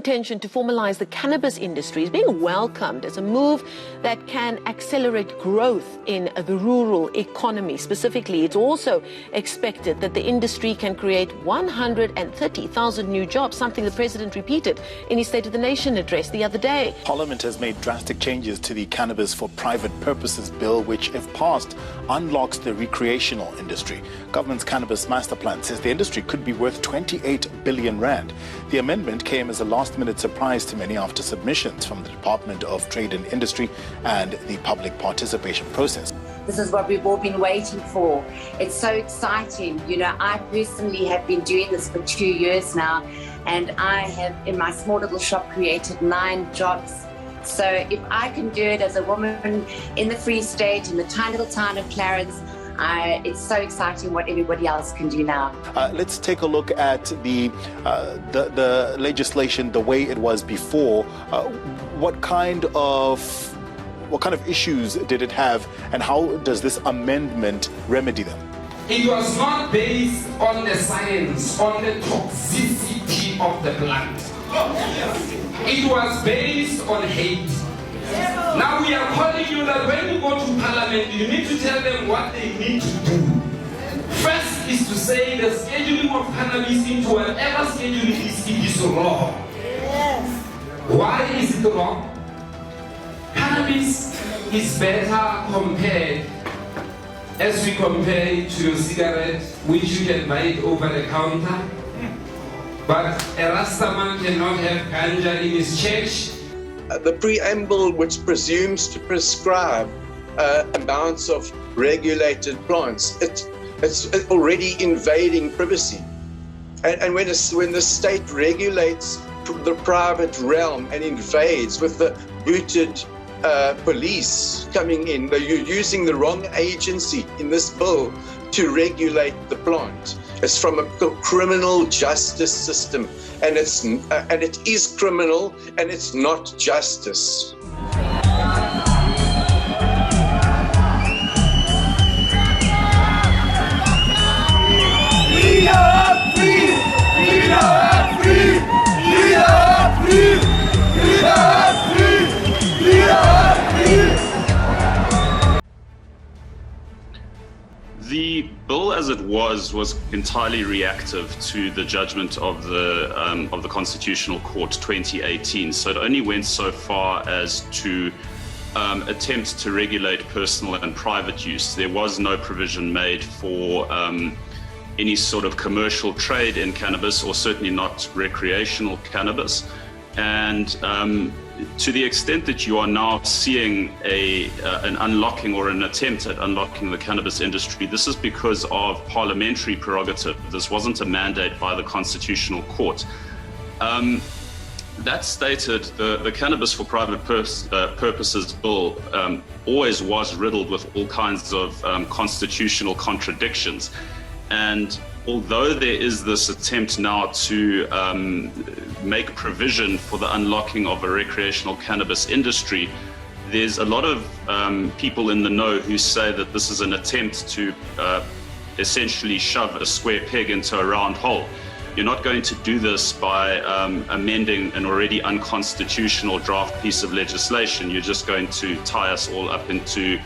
intention to formalize the cannabis industry is being welcomed as a move that can accelerate growth in the rural economy. Specifically, it's also expected that the industry can create 130,000 new jobs, something the President repeated in his State of the Nation address the other day. Parliament has made drastic changes to the Cannabis for Private Purposes bill, which, if passed, unlocks the recreational industry. Government's cannabis master plan says the industry could be worth 28 billion rand. The amendment came as a last-minute surprise to many after submissions from the Department of Trade and Industry and the public participation process. This is what we've all been waiting for. It's so exciting. You know, I personally have been doing this for 2 years now, and I have, in my small little shop, created 9 jobs. So if I can do it as a woman in the Free State, in the tiny little town of Clarence, it's so exciting what everybody else can do now. Let's take a look at the legislation the way it was before. What kind of issues did it have, and how does this amendment remedy them? It was not based on the science, on the toxicity of the plant. It was based on hate. Now we are calling you that when you go to Parliament, you need to tell them what they need to do. First is to say the scheduling of cannabis into whatever schedule it is wrong. Why is it wrong? Cannabis is better compared, as we compare it to your cigarette, which you can buy it over the counter. But a Rastaman cannot have ganja in his church. The preamble, which presumes to prescribe amounts of regulated plants, it's already invading privacy. And when the state regulates the private realm and invades with the booted police coming in, you're using the wrong agency in this bill to regulate the plant. It's from a criminal justice system, and it is criminal, and it's not justice. We are free! We are free! We are free! We are free! We are free! The bill, as it was entirely reactive to the judgment of the Constitutional Court 2018. So it only went so far as to attempt to regulate personal and private use. There was no provision made for any sort of commercial trade in cannabis, or certainly not recreational cannabis. And to the extent that you are now seeing an unlocking or an attempt at unlocking the cannabis industry, this is because of parliamentary prerogative. This wasn't a mandate by the Constitutional Court. That stated, the Cannabis for Private Purposes bill always was riddled with all kinds of constitutional contradictions. And although there is this attempt now to make provision for the unlocking of a recreational cannabis industry, there's a lot of people in the know who say that this is an attempt to essentially shove a square peg into a round hole. You're not going to do this by amending an already unconstitutional draft piece of legislation. You're just going to tie us all up into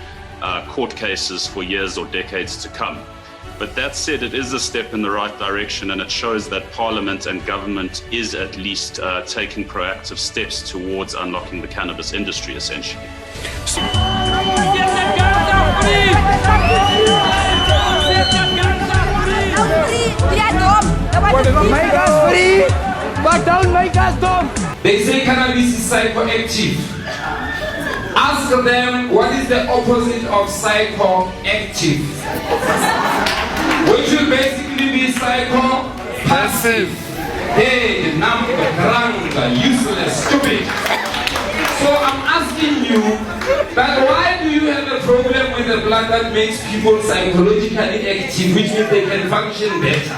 court cases for years or decades to come. But that said, it is a step in the right direction, and it shows that Parliament and government is at least taking proactive steps towards unlocking the cannabis industry, essentially. Make us free, but don't make us dumb. They say cannabis is psychoactive. Ask them what is the opposite of psychoactive, which will basically be psycho-passive. Hey, number, drunk, useless, stupid. So I'm asking you that why do you have a problem with a plant that makes people psychologically active, which means they can function better?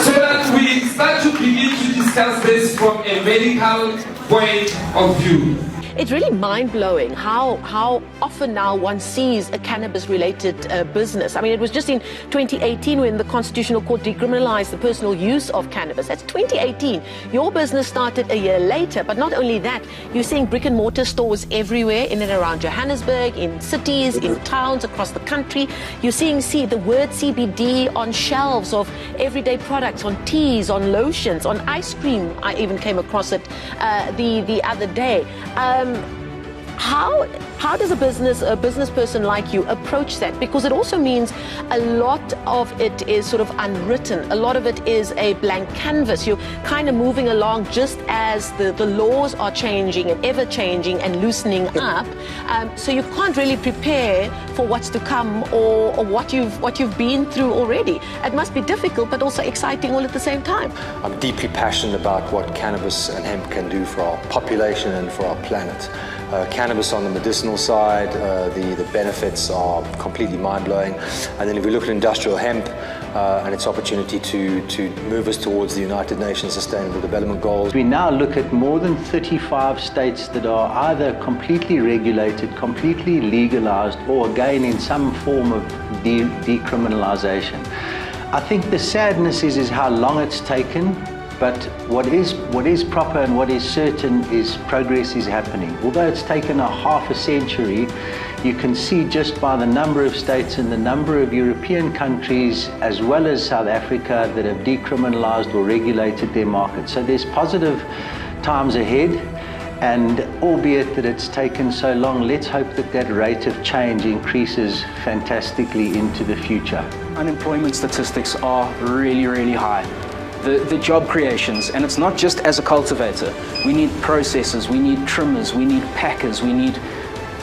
So that we start to begin to discuss this from a medical point of view. It's really mind-blowing how often now one sees a cannabis-related business. I mean, it was just in 2018 when the Constitutional Court decriminalized the personal use of cannabis. That's 2018. Your business started a year later, but not only that, you're seeing brick-and-mortar stores everywhere in and around Johannesburg, in cities, in towns across the country. You're seeing the word CBD on shelves of everyday products, on teas, on lotions, on ice cream. I even came across it the other day. How does a business person like you approach that? Because it also means a lot of it is sort of unwritten. A lot of it is a blank canvas. You're kind of moving along just as the laws are changing and ever changing and loosening up. So you can't really prepare for what's to come or what you've been through already. It must be difficult, but also exciting all at the same time. I'm deeply passionate about what cannabis and hemp can do for our population and for our planet. Cannabis on the medicinal side, the benefits are completely mind-blowing. And then if we look at industrial hemp and its opportunity to move us towards the United Nations Sustainable Development Goals. We now look at more than 35 states that are either completely regulated, completely legalized, or again in some form of decriminalization. I think the sadness is how long it's taken. But what is proper and what is certain is progress is happening. Although it's taken a half a century, you can see just by the number of states and the number of European countries, as well as South Africa, that have decriminalized or regulated their market. So there's positive times ahead, and albeit that it's taken so long, let's hope that that rate of change increases fantastically into the future. Unemployment statistics are really, really high. The job creations, and it's not just as a cultivator. We need processors, we need trimmers, we need packers, we need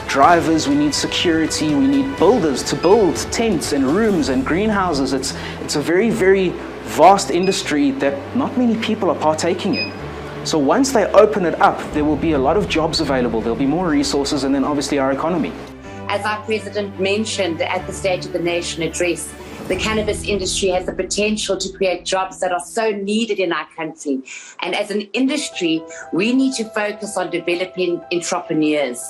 drivers, we need security, we need builders to build tents and rooms and greenhouses. It's a very, very vast industry that not many people are partaking in. So once they open it up, there will be a lot of jobs available, there'll be more resources, and then obviously our economy. As our president mentioned at the State of the Nation address, the cannabis industry has the potential to create jobs that are so needed in our country. And as an industry, we need to focus on developing entrepreneurs.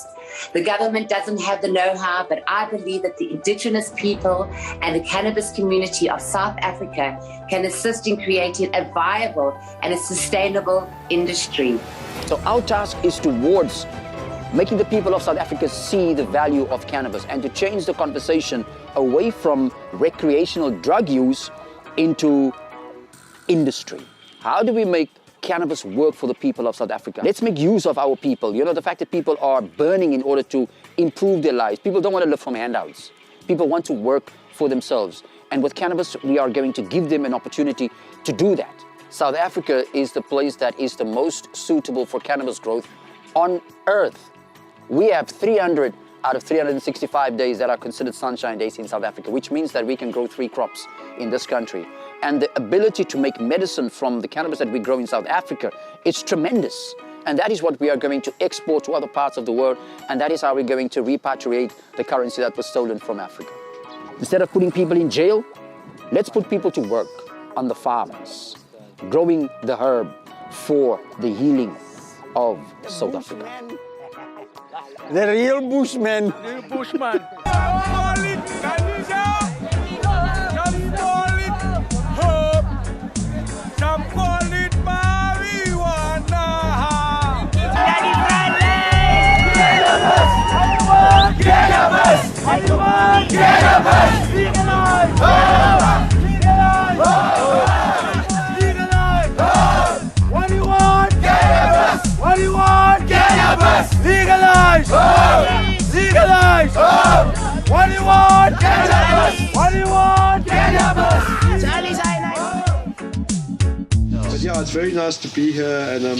The government doesn't have the know-how, but I believe that the indigenous people and the cannabis community of South Africa can assist in creating a viable and a sustainable industry. So our task is towards making the people of South Africa see the value of cannabis and to change the conversation away from recreational drug use into industry. How do we make cannabis work for the people of South Africa? Let's make use of our people. You know, the fact that people are burning in order to improve their lives. People don't want to live from handouts. People want to work for themselves. And with cannabis, we are going to give them an opportunity to do that. South Africa is the place that is the most suitable for cannabis growth on earth. We have 300 out of 365 days that are considered sunshine days in South Africa, which means that we can grow 3 crops in this country. And the ability to make medicine from the cannabis that we grow in South Africa is tremendous. And that is what we are going to export to other parts of the world. And that is how we're going to repatriate the currency that was stolen from Africa. Instead of putting people in jail, let's put people to work on the farms, growing the herb for the healing of South Africa. The real bushman. Real bushman. Some call it marijuana. Cannabis! Cannabis! Cannabis! Legalize! Legalize! What do you want? Cannabis! What do you want? Cannabis! Legalize! Legalize! What do you want? Cannabis! What do you want? Cannabis! But yeah, it's very nice to be here, and I'm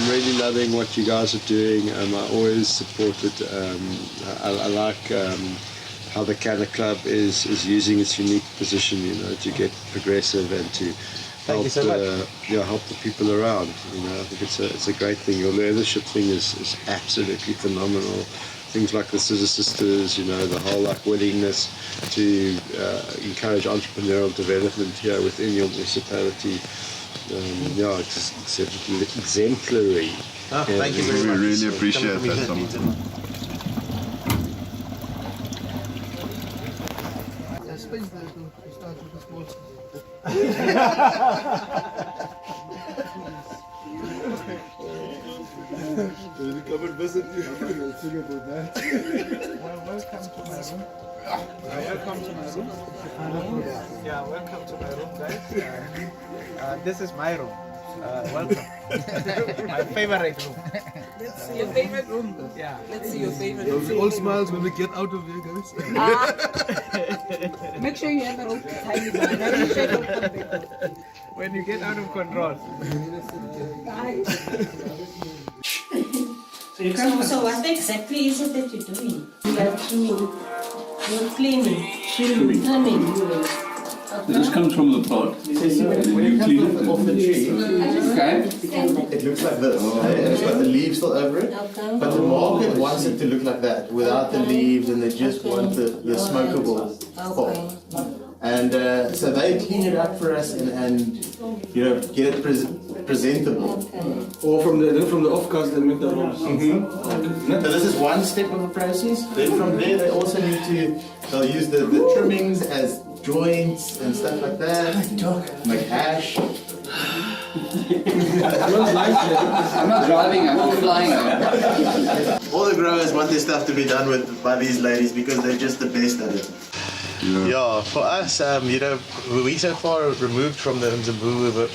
really loving what you guys are doing. I always support it. I like how the Canna Club is using its unique position, to get progressive and to help help the people around. I think it's a great thing. Your leadership thing is absolutely phenomenal. Things like the Scissor Sisters, the whole willingness to encourage entrepreneurial development here within your municipality. It's exemplary Oh, thank you very much. We really appreciate that, Simon. Come and visit you. Well, welcome to my room. Welcome to my room. Yeah, welcome to my room, guys. This is my room. Welcome. My favorite room. Let's see your favorite room. Yeah. Let's see your favorite We'll room. be all smiles when we get out of here, guys. Make sure you have a rope tidy. Make sure you don't come back. When you get out of control. So what exactly is it that you're doing? You are trimming. You're cleaning. Trimming. This comes from the pot, and then you clean it off the tree. Okay. It looks like this. It's got the leaves still over it. But the market wants it to look like that, without the leaves, and they just want the smokable part. And so they clean it up for us and you know, get it presentable. Or from the offcast they make the rolls. So this is one step of the process. Then from there they also need to, they'll use the trimmings as joints and stuff like that. Make hash. I'm not driving, I'm flying. All the growers want their stuff to be done with by these ladies because they're just the best at it. Yeah, for us, you know, we're so far removed from the Mzimbu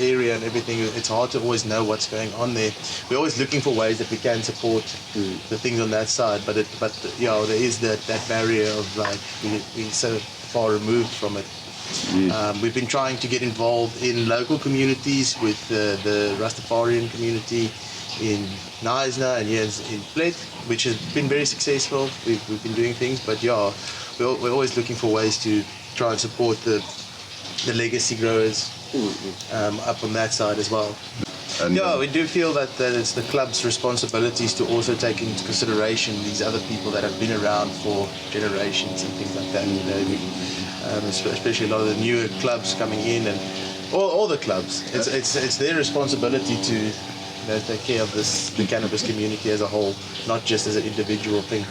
area and everything, it's hard to always know what's going on there. We're always looking for ways that we can support the things on that side, but you know, there is that barrier of like, we're so far removed from it. We've been trying to get involved in local communities with the Rastafarian community in Knysna and here in Pled, which has been very successful. We've been doing things, but yeah, we're always looking for ways to try and support the legacy growers up on that side as well. And yeah, we do feel that it's the club's responsibilities to also take into consideration these other people that have been around for generations and things like that. You know, especially a lot of the newer clubs coming in and all the clubs. It's their responsibility to take care of the cannabis community as a whole, not just as an individual thing.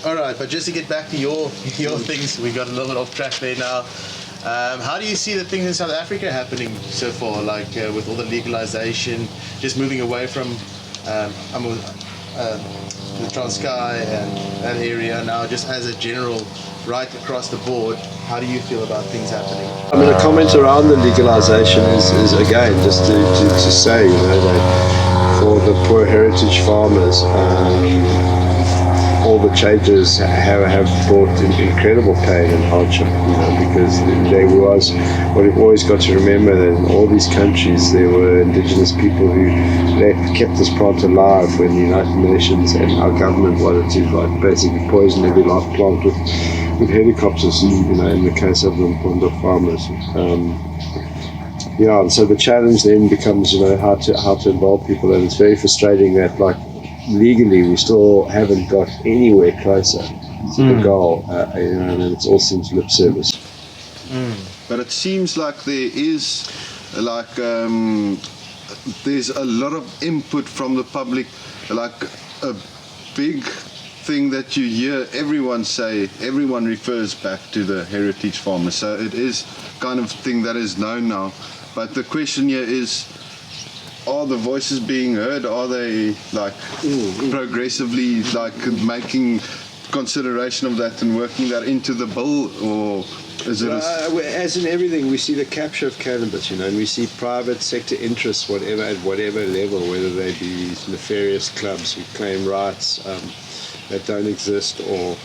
All right, but just to get back to your things, we got a little bit off track there now. How do you see the things in South Africa happening so far, like with all the legalization, just moving away from the Transkei and that area now, just as a general, right across the board, how do you feel about things happening? I mean, a comment around the legalization is again, just to say, you know, that for the poor heritage farmers, all the changes have brought incredible pain and hardship, you know, because there was, what we've always got to remember, that in all these countries there were indigenous people who kept this plant alive when the United Nations and our government wanted to like basically poison every live plant with helicopters, you know, in the case of the Mpondo farmers. Yeah, and so the challenge then becomes, you know, how to involve people, and it's very frustrating that, like, legally we still haven't got anywhere closer to the goal, you know, and it's all seems lip service. But it seems like there is, like, there's a lot of input from the public, like a big thing that you hear everyone say, everyone refers back to the heritage farmers, so it is kind of thing that is known now. But the question here is, are the voices being heard? Are they like progressively like making consideration of that and working that into the bill, or is it as in everything, we see the capture of cannabis, you know, and we see private sector interests, whatever at whatever level, whether they be these nefarious clubs who claim rights that don't exist, or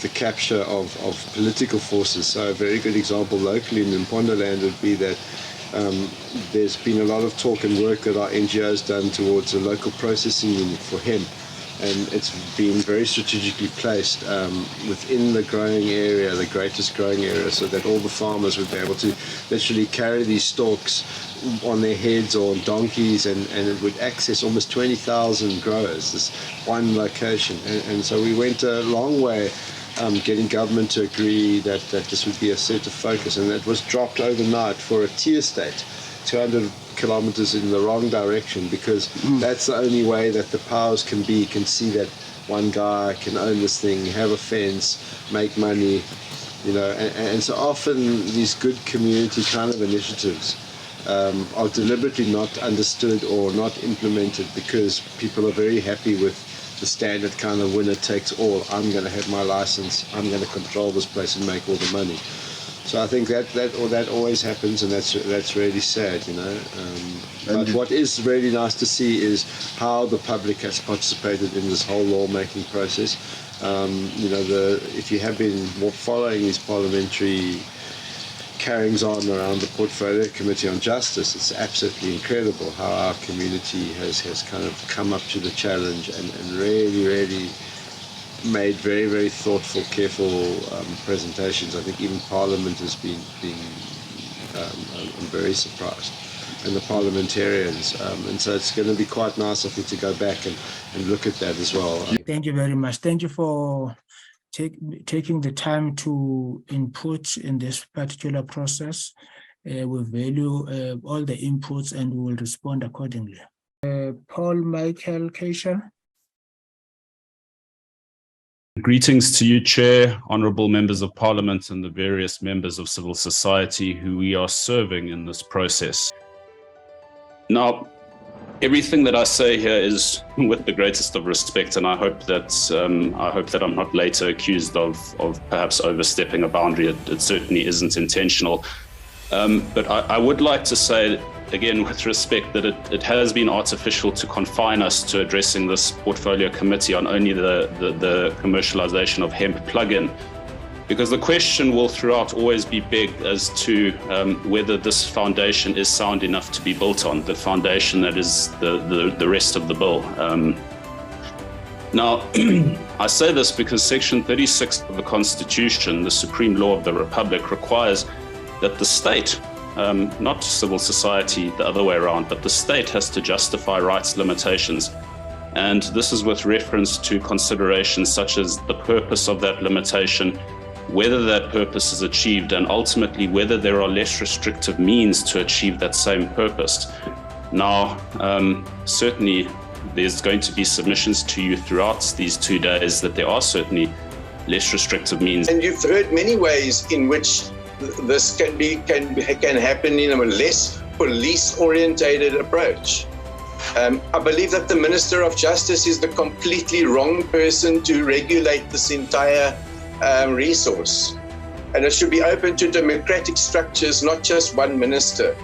the capture of political forces. So a very good example locally in Mpondo land would be that there's been a lot of talk and work that our NGO's done towards a local processing unit for hemp, and it's been very strategically placed within the growing area, the greatest growing area, so that all the farmers would be able to literally carry these stalks on their heads or on donkeys, and it would access almost 20,000 growers, this one location. And so we went a long way getting government to agree that this would be a centre focus, and that was dropped overnight for a tea estate, 200 kilometers in the wrong direction, because that's the only way that the powers can see that one guy can own this thing, have a fence, make money, you know, and so often these good community kind of initiatives are deliberately not understood or not implemented because people are very happy with the standard kind of winner takes all. I'm going to have my license, I'm going to control this place and make all the money. So I think that always happens, and that's really sad, you know. But what is really nice to see is how the public has participated in this whole lawmaking process. You know, if you have been following these parliamentary carryings on around the Portfolio Committee on Justice, it's absolutely incredible how our community has kind of come up to the challenge and really made very, very thoughtful, careful presentations. I think even Parliament has been I'm very surprised, and the parliamentarians. And so it's going to be quite nice, I think, to go back and look at that as well. Thank you very much. Thank you for taking the time to input in this particular process. We value all the inputs and we will respond accordingly. Paul Michael Keisha. Greetings to you, Chair, honourable members of Parliament and the various members of civil society who we are serving in this process. Now, everything that I say here is with the greatest of respect, and I hope that I'm not later accused of perhaps overstepping a boundary. It certainly isn't intentional. But I would like to say, again, with respect, that it has been artificial to confine us to addressing this portfolio committee on only the commercialization of hemp plug-in, because the question will throughout always be big as to whether this foundation is sound enough to be built on, the foundation that is the rest of the bill. Now, I say this because Section 36 of the Constitution, the supreme law of the Republic, requires that the state, not civil society the other way around, but the state has to justify rights limitations. And this is with reference to considerations such as the purpose of that limitation, whether that purpose is achieved, and ultimately whether there are less restrictive means to achieve that same purpose. Now, certainly there's going to be submissions to you throughout these 2 days that there are certainly less restrictive means. And you've heard many ways in which this can happen in a less police-orientated approach. I believe that the Minister of Justice is the completely wrong person to regulate this entire resource, and it should be open to democratic structures, not just one minister.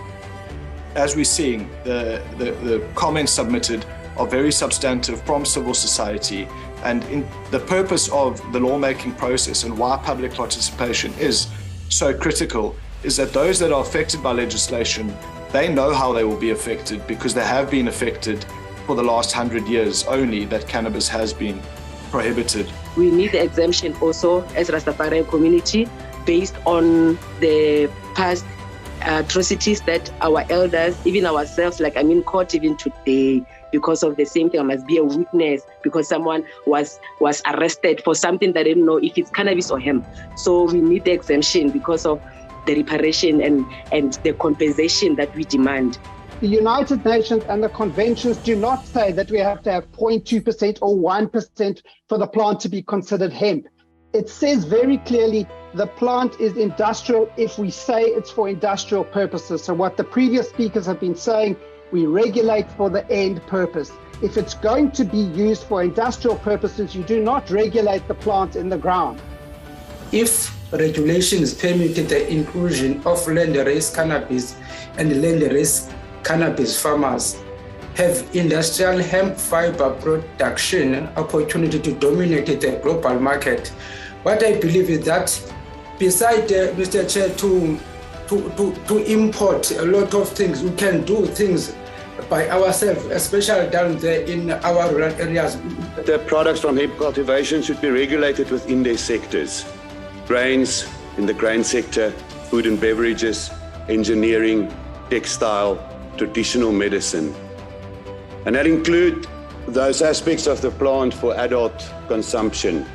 As we're seeing, the comments submitted are very substantive from civil society, and in the purpose of the lawmaking process and why public participation is so critical is that those that are affected by legislation, they know how they will be affected because they have been affected for the last 100 years only that cannabis has been prohibited. We need the exemption also as Rastafarian community based on the past atrocities that our elders, even ourselves, like I'm in court even today because of the same thing. I must be a witness because someone was arrested for something that I didn't know if it's cannabis or hemp. So we need the exemption because of the reparation and the compensation that we demand. The United Nations and the conventions do not say that we have to have 0.2% or 1% for the plant to be considered hemp. It says very clearly the plant is industrial if we say it's for industrial purposes. So what the previous speakers have been saying, we regulate for the end purpose. If it's going to be used for industrial purposes, you do not regulate the plant in the ground. If regulations permitted the inclusion of land-raised cannabis and land-raised cannabis farmers have industrial hemp fiber production opportunity to dominate the global market. What I believe is that besides, Mr. Chair, to import a lot of things, we can do things by ourselves, especially down there in our rural areas. The products from hemp cultivation should be regulated within their sectors. Grains, in the grain sector, food and beverages, engineering, textile, traditional medicine. And that include those aspects of the plant for adult consumption,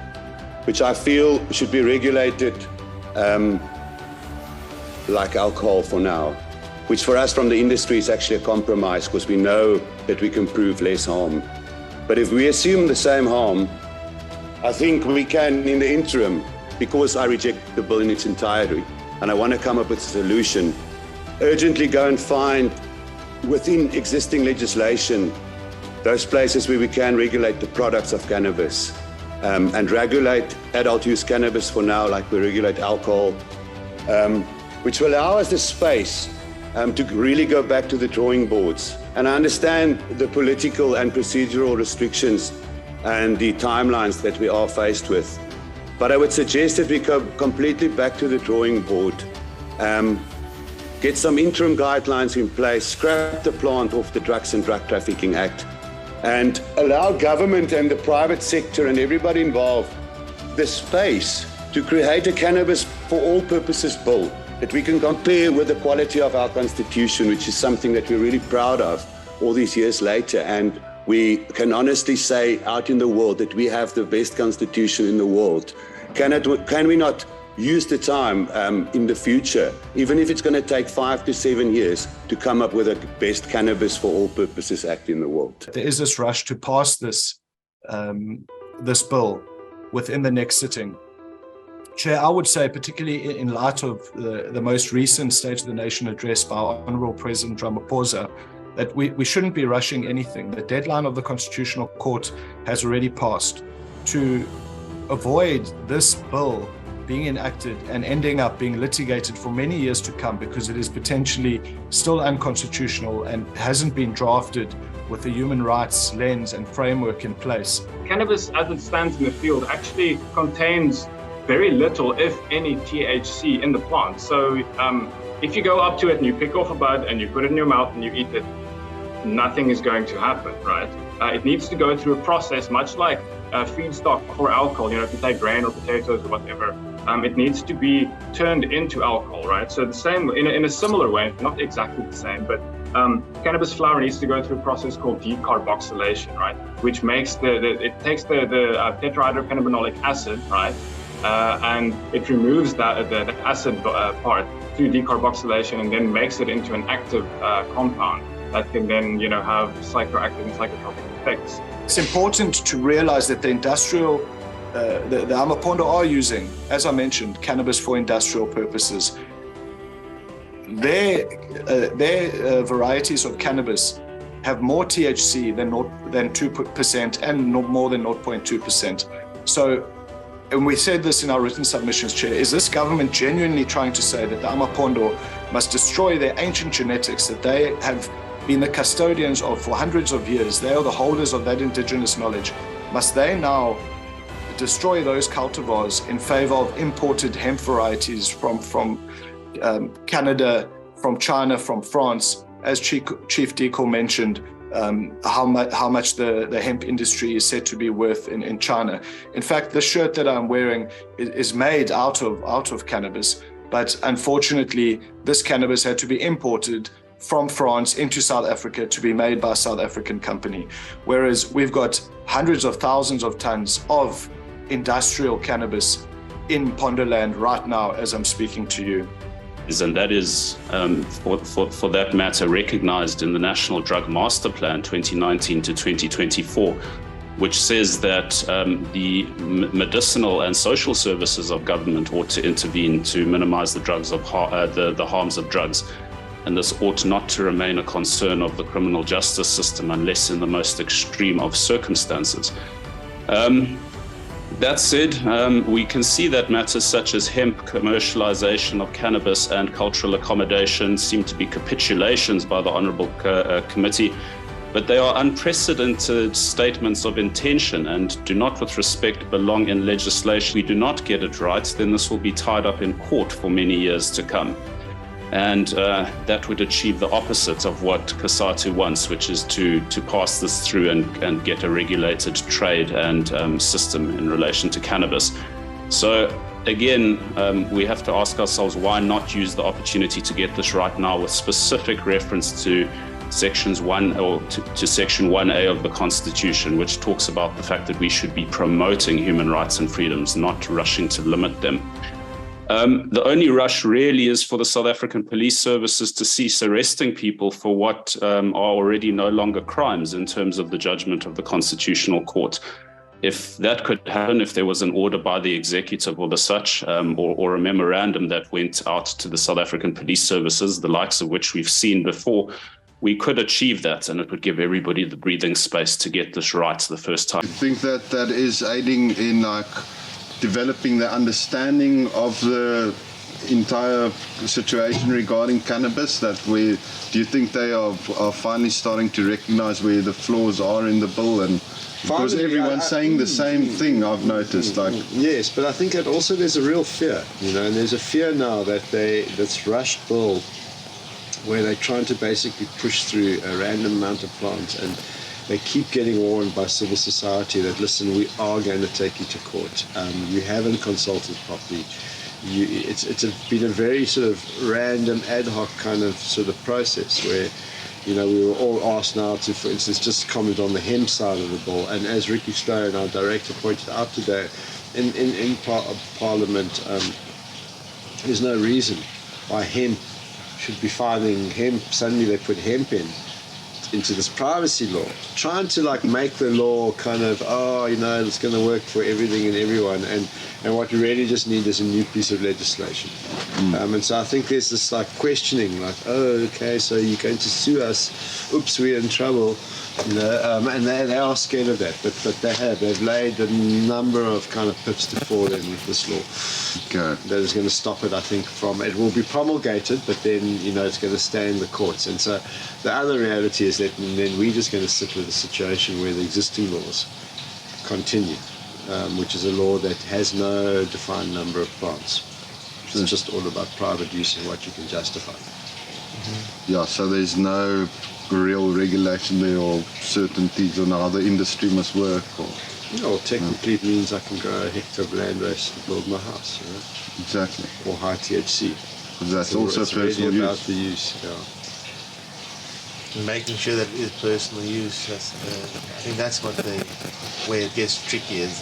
which I feel should be regulated like alcohol for now, which for us from the industry is actually a compromise because we know that we can prove less harm. But if we assume the same harm, I think we can, in the interim, because I reject the bill in its entirety, and I want to come up with a solution, urgently go and find within existing legislation those places where we can regulate the products of cannabis and regulate adult use cannabis for now, like we regulate alcohol, which will allow us the space to really go back to the drawing boards. And I understand the political and procedural restrictions and the timelines that we are faced with. But I would suggest that we go completely back to the drawing board, get some interim guidelines in place, scrap the plant off the Drugs and Drug Trafficking Act, and allow government and the private sector and everybody involved the space to create a cannabis for all purposes bill that we can compare with the quality of our constitution, which is something that we're really proud of all these years later. And we can honestly say out in the world that we have the best constitution in the world. Can we not use the time in the future, even if it's going to take 5 to 7 years, to come up with a best cannabis for all purposes act in the world? There is this rush to pass this bill within the next sitting. Chair, I would say, particularly in light of the most recent State of the Nation address by our Honourable President Ramaphosa, that we shouldn't be rushing anything. The deadline of the Constitutional Court has already passed. To avoid this bill being enacted and ending up being litigated for many years to come because it is potentially still unconstitutional and hasn't been drafted with a human rights lens and framework in place. Cannabis, as it stands in the field, actually contains very little, if any, THC in the plant. So if you go up to it and you pick off a bud and you put it in your mouth and you eat it, nothing is going to happen, right? It needs to go through a process, much like feedstock for alcohol. If you take grain or potatoes or whatever, it needs to be turned into alcohol, right? So the same, in a similar way, not exactly the same, but cannabis flower needs to go through a process called decarboxylation, right? Which makes it takes the tetrahydrocannabinolic acid, right? And it removes the acid part through decarboxylation and then makes it into an active compound that can then, have psychoactive and psychotropic effects. It's important to realize that the industrial, the Amapondo are using, as I mentioned, cannabis for industrial purposes. Their varieties of cannabis have more THC than 2% and more than 0.2%. So, and we said this in our written submissions, Chair, is this government genuinely trying to say that the Amapondo must destroy their ancient genetics that they have been the custodians of for hundreds of years? They are the holders of that indigenous knowledge. Must they now destroy those cultivars in favor of imported hemp varieties from Canada, from China, from France, as Chief Deco mentioned, how much the hemp industry is said to be worth in China. In fact, the shirt that I'm wearing is made out of cannabis, but unfortunately, this cannabis had to be imported from France into South Africa to be made by a South African company. Whereas we've got hundreds of thousands of tons of industrial cannabis in Pondoland right now as I'm speaking to you. And that is, for that matter, recognized in the National Drug Master Plan 2019 to 2024, which says that the medicinal and social services of government ought to intervene to minimize the harms of drugs. And this ought not to remain a concern of the criminal justice system unless in the most extreme of circumstances. That said, we can see that matters such as hemp, commercialization of cannabis, and cultural accommodation seem to be capitulations by the Honourable Committee, but they are unprecedented statements of intention and do not, with respect, belong in legislation. If we do not get it right, then this will be tied up in court for many years to come. And that would achieve the opposite of what COSATU wants, which is to pass this through and get a regulated trade and system in relation to cannabis. So again, we have to ask ourselves, why not use the opportunity to get this right now with specific reference to Section 1A of the Constitution, which talks about the fact that we should be promoting human rights and freedoms, not rushing to limit them. The only rush really is for the South African police services to cease arresting people for what are already no longer crimes in terms of the judgment of the Constitutional Court. If that could happen, if there was an order by the executive or the such, or a memorandum that went out to the South African police services, the likes of which we've seen before, we could achieve that, and it would give everybody the breathing space to get this right the first time. I think that that is aiding in like developing the understanding of the entire situation regarding cannabis. Do you think they are finally starting to recognize where the flaws are in the bill? And because everyone's saying the same thing, I've noticed. Yes, but I think that also there's a real fear, and there's a fear now that this rushed bill where they're trying to basically push through a random amount of plants, and they keep getting warned by civil society that, listen, we are going to take you to court. You haven't consulted properly. It's been a very sort of random, ad hoc kind of sort of process where, we were all asked now to, for instance, just comment on the hemp side of the bill. And as Ricky Stone, our director, pointed out today, in Parliament, there's no reason why hemp should be finding hemp. Suddenly they put hemp into this privacy law, trying to make the law kind of, it's going to work for everything and everyone, and what we really just need is a new piece of legislation. And so I think there's this questioning, okay, so you're going to sue us, oops, we're in trouble, and they are scared of that, but they've laid a number of kind of pips to fall in with this law. Okay. That is going to stop it, I think, it will be promulgated, but then, it's going to stay in the courts. And so the other reality is that then we're just going to sit with a situation where the existing laws continue, which is a law that has no defined number of plants. It's just all about private use and what you can justify. Yeah, so there's no real regulation there or certainties on how the industry must work? Technically it means I can grow a hectare of land race to build my house. Exactly. Or high THC. That's so also it's personal really use. about the use, Making sure that it is personal use. I think that's where it gets tricky. Is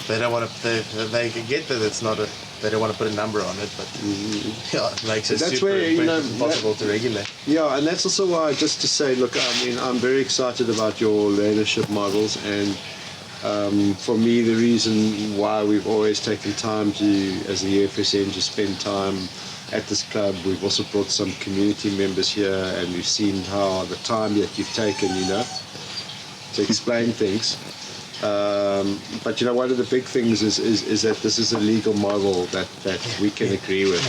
they don't want to. They can get that it's not a. They don't want to put a number on it, but it makes it super impossible to regulate. Yeah, and that's also why, just to say, look, I'm very excited about your leadership models, and for me, the reason why we've always taken time to, as the EFSN, to spend time at this club. We've also brought some community members here, and we've seen how the time that you've taken, to explain things. But one of the big things is that this is a legal model that we can agree with.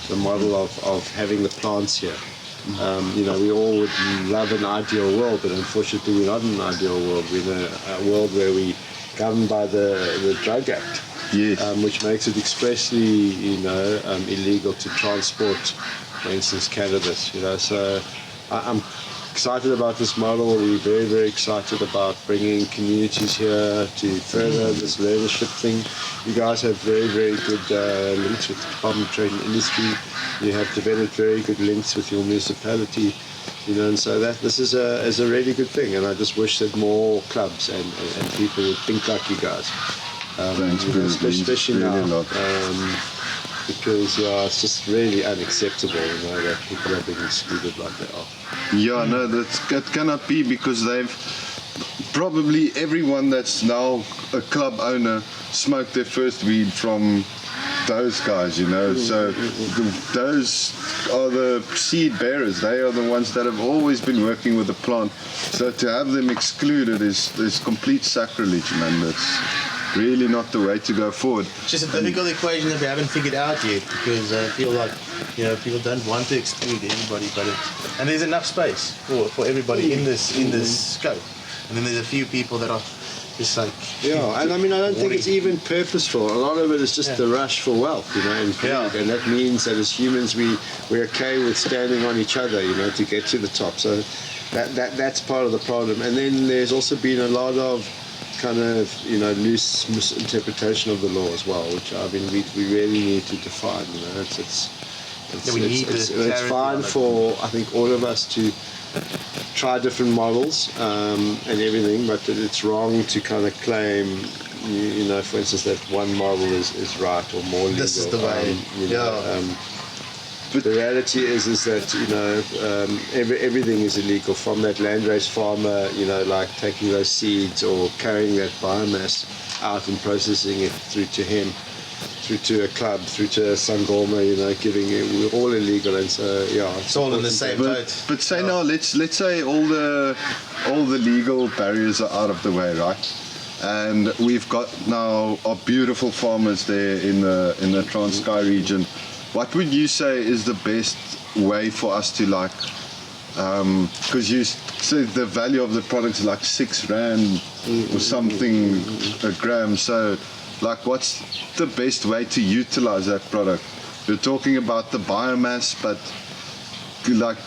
The model of having the plants here. We all would love an ideal world, but unfortunately we're not in an ideal world. We're in a world where we governed by the Drug Act. Yes. Which makes it expressly, illegal to transport, for instance, cannabis. So I'm excited about this model. We're very, very excited about bringing communities here to further this leadership thing. You guys have very, very good links with the Department of Trade and Industry. You have developed very good links with your municipality. And so this is a really good thing. And I just wish that more clubs and people would think like you guys. Especially now, because it's just really unacceptable, that people are being excluded like they are. Yeah, no, that cannot be, because they've probably everyone that's now a club owner smoked their first weed from those guys, so those are the seed bearers. They are the ones that have always been working with the plant. So to have them excluded is complete sacrilege, man. That's really not the way to go forward. It's just a difficult equation that we haven't figured out yet, because I feel like people don't want to exclude anybody, and there's enough space for everybody in this scope, and then there's a few people that are just and I don't think it's even purposeful. A lot of it is just the rush for wealth, and that means that as humans we're okay with standing on each other, to get to the top. So that's part of the problem. And then there's also been a lot of kind of loose misinterpretation of the law as well, which we really need to define. It's fine for, I think, all of us to try different models and everything, but it's wrong to kind of claim you know, for instance, that one model is right or more legal. This is the way. But the reality is that, you know, everything is illegal, from that landrace farmer, you know, like taking those seeds or carrying that biomass out and processing it through to him, through to a club, through to a sangoma, you know, giving it, we're all illegal. And so, yeah, it's all in the same boat. But say now, let's say all the legal barriers are out of the way, right? And we've got now our beautiful farmers there in the Transkei region. What would you say is the best way for us to, like, because you said the value of the product is like R6 or something a gram, so like what's the best way to utilize that product? You're talking about the biomass, but like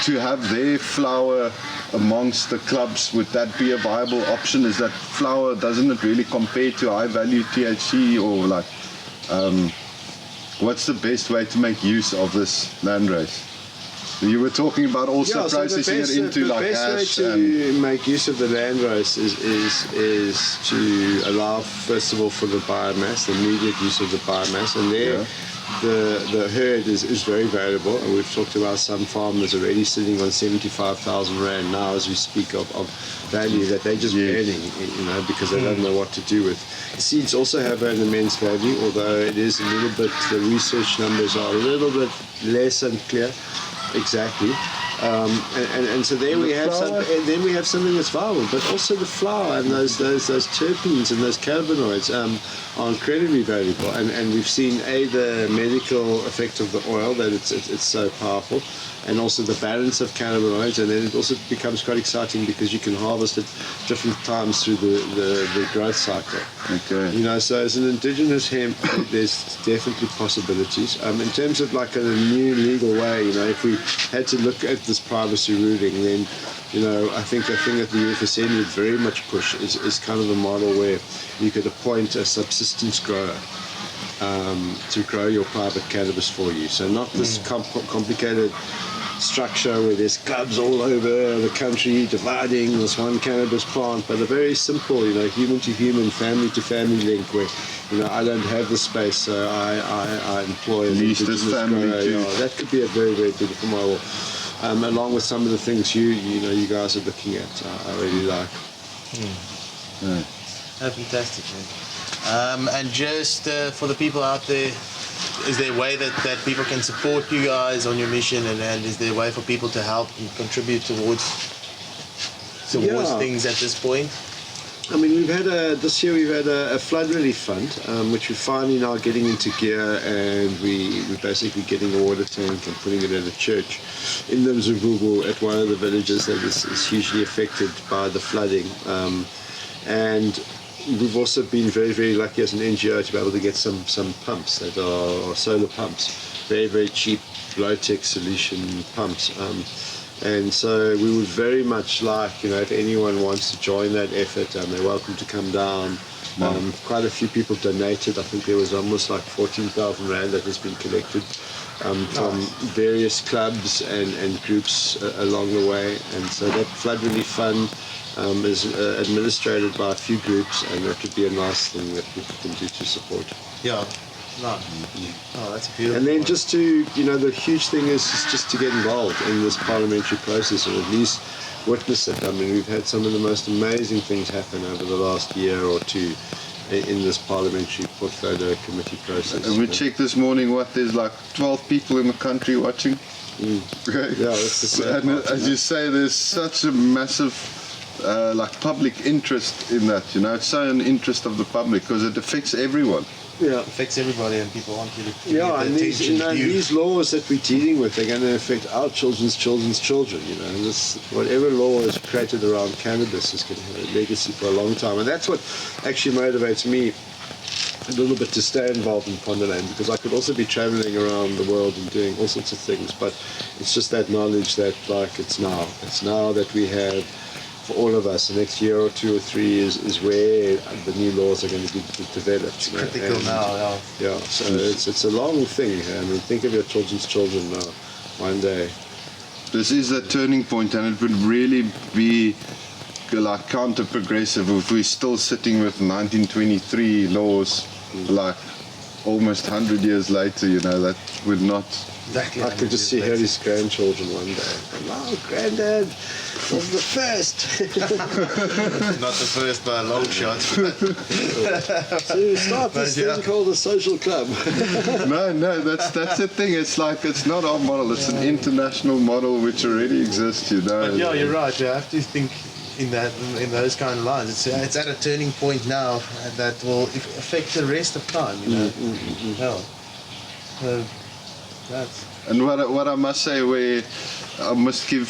to have their flour amongst the clubs, would that be a viable option? Is that flour, doesn't it really compare to high value THC, or like what's the best way to make use of this landrace? You were talking about also processing it into like hash. The best way to make use of the landrace is to allow, first of all, for the biomass, the immediate use of the biomass, and there the herd is very valuable. And we've talked about some farmers already sitting on 75,000 rand now as we speak of value that they're just earning, you know, because they don't know what to do with. Seeds also have an immense value, although it is a little bit, the research numbers are a little bit less unclear exactly. And so there we have then we have something that's viable, but also the flour and those terpenes and those cannabinoids are incredibly valuable. And we've seen the medical effect of the oil, that it's so powerful, and also the balance of cannabinoids, and then it also becomes quite exciting because you can harvest at different times through the growth cycle. Okay. You know, so as an indigenous hemp, there's definitely possibilities. In terms of like a new legal way, you know, if we had to look at this privacy ruling, then, you know, I think the thing that the UFSN would very much push is kind of a model where you could appoint a subsistence grower to grow your private cannabis for you. So not this complicated structure where there's clubs all over the country dividing this one cannabis plant, but a very simple, you know, human to human, family to family link where, you know, I don't have the space, so I employ an indigenous family grower. You know, that could be a very, very beautiful model. Along with some of the things you guys are looking at, I really like. Fantastic, man. And just for the people out there, is there a way that people can support you guys on your mission, and is there a way for people to help and contribute towards things at this point? I mean, this year we've had a flood relief fund, which we're finally now getting into gear, and we're basically getting a water tank and putting it at a church in the Mzububu at one of the villages that is hugely affected by the flooding. And we've also been very, very lucky as an NGO to be able to get some pumps that are solar pumps, very, very cheap, low-tech solution pumps. And so we would very much like, you know, if anyone wants to join that effort, they're welcome to come down. Quite a few people donated. I think there was almost like 14,000 rand that has been collected from various clubs and groups along the way. And so that flood relief fund is administrated by a few groups, and that would be a nice thing that people can do to support. Yeah. No. Oh, that's beautiful. And then just to, you know, the huge thing is just to get involved in this parliamentary process, or at least witness it. I mean, we've had some of the most amazing things happen over the last year or two in this parliamentary portfolio committee process. And we checked this morning, there's like 12 people in the country watching. Okay. Yeah, that's the same. And as you say, there's such a massive like public interest in that, you know. It's so an interest of the public because it affects everyone. Yeah, it affects everybody, and people want you to give and these laws that we're dealing with are going to affect our children's children. You know, and whatever law is created around cannabis is going to have a legacy for a long time, and that's what actually motivates me a little bit to stay involved in Ponderland, because I could also be traveling around the world and doing all sorts of things, but it's just that knowledge that, like, it's now that we have. For all of us, the next year or 2 or 3 years is where the new laws are going to be developed. It's critical now, yeah. So it's a long thing. I mean, think of your children's children now. One day. This is a turning point, and it would really be like counter-progressive if we're still sitting with 1923 laws, like almost 100 years later, you know, that would not... Exactly. I could just see Harry's grandchildren one day. Wow, Granddad was the first. Not the first by a long shot. So you start this thing called a social club. No, that's the thing. It's like, it's not our model. It's an international model which already exists, you know. But yeah, you're right. You have to think in those kind of lines. It's at a turning point now that will affect the rest of time, you know. Yeah. And what I must say, I must give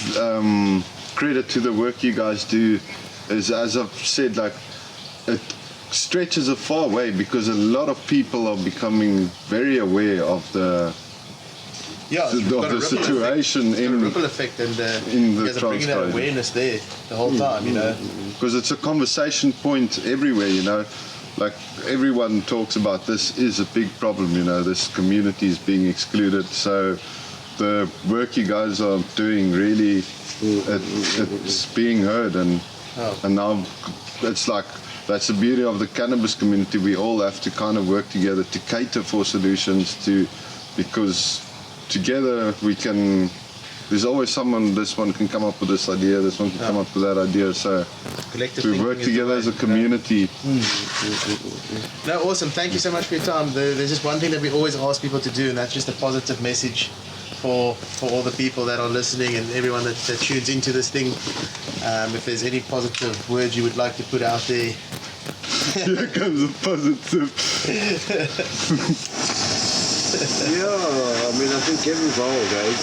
credit to the work you guys do, is, as I've said, like, it stretches a far way because a lot of people are becoming very aware of the situation in ripple effect, and in the you guys are bringing that awareness there the whole time, you know. Because it's a conversation point everywhere, you know. Like, everyone talks about this is a big problem, you know, this community is being excluded. So the work you guys are doing, really, it's being heard, and now it's like, that's the beauty of the cannabis community. We all have to kind of work together to cater for solutions, because together we can... There's always someone, this one can come up with this idea, this one can come up with that idea, so we work together as a community. No, awesome. Thank you so much for your time. There's just one thing that we always ask people to do, and that's just a positive message for all the people that are listening and everyone that tunes into this thing. If there's any positive words you would like to put out there. Here comes a positive. Yeah, I mean, I think get involved, guys.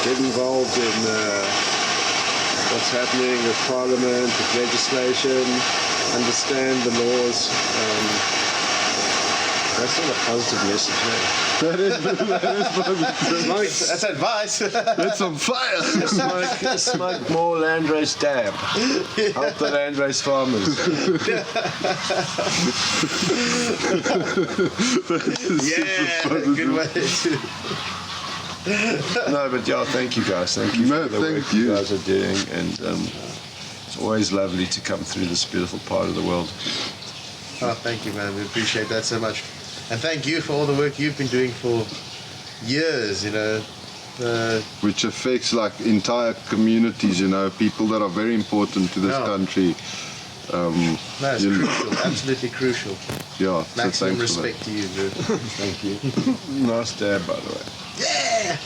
Get involved in what's happening with Parliament, with legislation, understand the laws. That's not a positive message, hey? That is positive. That's advice. That's on fire. Smoke more landrace dab. Help the landrace farmers. Yeah, good way. No, but yeah, thank you guys. Thank you for the work you guys are doing, and it's always lovely to come through this beautiful part of the world. Oh, thank you, man. We appreciate that so much. And thank you for all the work you've been doing for years, you know. Which affects, like, entire communities, you know, people that are very important to this country. No, it's crucial, absolutely crucial. Yeah, maximum so respect to you, dude. Thank you. Nice dab, by the way. Yeah!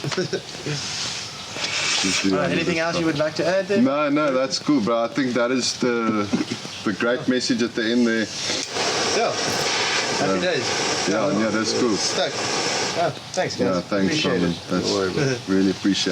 Anything else you would like to add there? No, that's cool, bro. I think that is the great message at the end there. Yeah. Happy days. Yeah, that's cool. Stuck. Oh, thanks, guys. Yeah, thanks, appreciate Simon. it. That's really appreciate it.